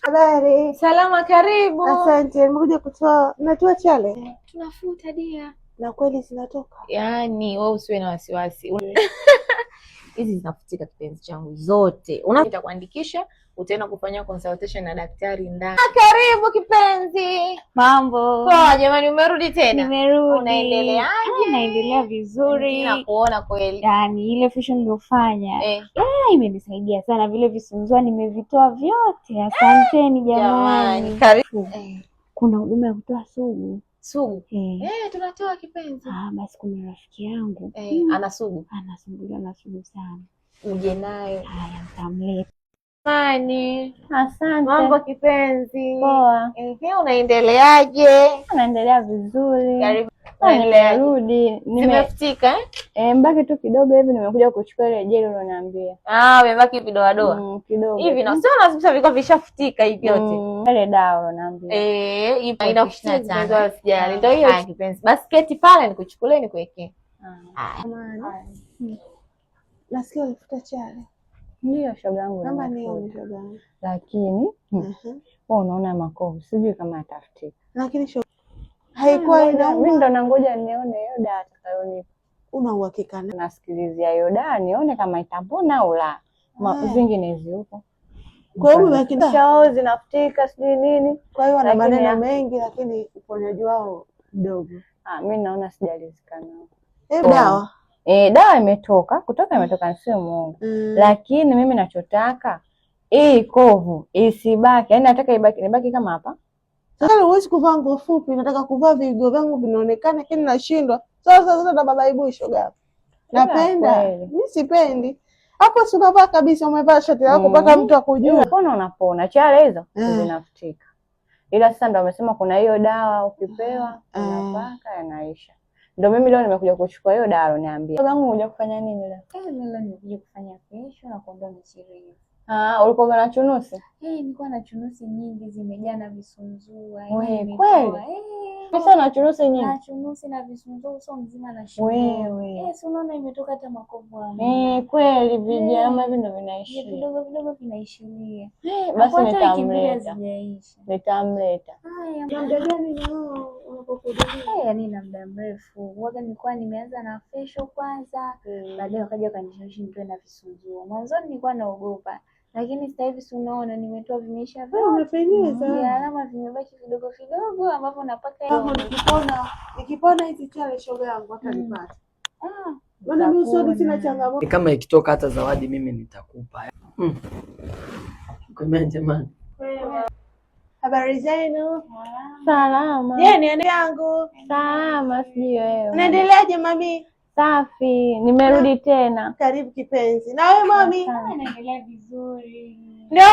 Habari. Salama, karibu. Asante. Nimekuja natoa chale. Tunafuta dia. Na kweli zinatoka. Yaani wewe usiwe na wasiwasi. Hizi zinafutika kipenzi changu zote. Nitakuandikisha, utaenda kufanya consultation na daktari ndani. Karibu kipenzi. Mambo. Poa jamani, umerudi tena? Nimerudi. Unaendeleaje? Naendelea vizuri. Nakuona kweli. Yaani ile fashion niliyofanya imenisaidia sana, vile visunzua nimevitoa vyote. Asanteni jamani. Karibu. Kuna huduma ya kutoa sugu. Sugu? Tunatoa kipenzi. Basi kuna rafiki yangu. Ana sugu. Anasumbuliwa na sugu sana. Uje nayo. Haya, nitamleta. Asante. Mambo kipenzi. Poa. Unaendeleaje? Naendelea vizuri. Karibu. Nimerudi. Nimefutika mbaki tu kidogo hivi, nimekuja kuchukua ile jeli ulioniambia. Umebaki vidoa kidogo. Hivi na sio lazima viko vishafutika hivi yote. Ile dawa ulioniambia. Inakushika sijali. Ndio hiyo kipenzi. Basketi pale nikuchukulie nikuwekee. Nasikia ulifuta chale. Ndio shoga yangu. Kama ni shoga yangu. Lakini wewe unaona makovu, sijui kama atafutika. Lakini shoga haikuwa inauma. Mimi ndo nangoja nione hiyo dawa atakayonipa. Una uhakika? Nasikilizia hiyo dawa nione kama itapona au la. Zingine zipo. Kwa hiyo umekida shao zinafutika sijui nini. Kwa hiyo wana maneno mengi lakini uponyaji wao mdogo. Mimi naona sijalizika nao. Dawa. Dawa imetoka sio muongo. Lakini mimi nachotaka kovu isibaki. Yaani nataka ibaki kama hapa. Sasa huwezi kuvaa nguo fupi, nataka kuvaa vigo vyangu vinaonekana, lakini nashindwa. Sasa na baba ibu shoga hapo. Napenda. Mimi sipendi. Hapo si unavaa kabisa, umevaa shati lako mpaka mtu akujue. Unapona. Chale hizo zinafutika. Ila sasa ndio wamesema kuna hiyo dawa ukipewa unapaka yanaisha. Ndio mimi leo nimekuja kuchukua hiyo dawa aloniambia. Baba yangu unakuja kufanya nini leo? Leo nimekuja kufanya facial na kuondoa mishirini. Ulikuwa na chunusi? Nilikuwa na chunusi nyingi zimejaa na visunzua. Wewe kweli? Sasa na chunusi nyingi. Na chunusi na visunzua uso mzima na shingo. Wewe. Si unaona imetoka hata makovu hapo. Kweli vijana hivi ndio vinaishia. Vidogo vidogo vinaishilia. Basi nitamleta. Haya. Muda gani nao unapokuja? Yaani na muda mrefu. Waga nilikuwa nimeanza na facial kwanza, baadaye wakaja kanishawishi nitoe na visunzua. Mwanzoni nilikuwa naogopa. Lakini sasa hivi si unaona nimetoa vimeisha vyote. Umependeza. Alama vimebaki kidogo kidogo ambapo napaka hapo nikipona hizi chale shoga yangu hata nipate. Maana mimi usoni sina changamoto. Kama ikitoka hata zawadi mimi nitakupa. Kwa jamani. Habari zenu? Salama. Ni yangu. Salama, sijui wewe. Unaendeleaje mami? Safi, nimerudi tena. Karibu kipenzi. Na wewe mami? Naendelea vizuri. Ndio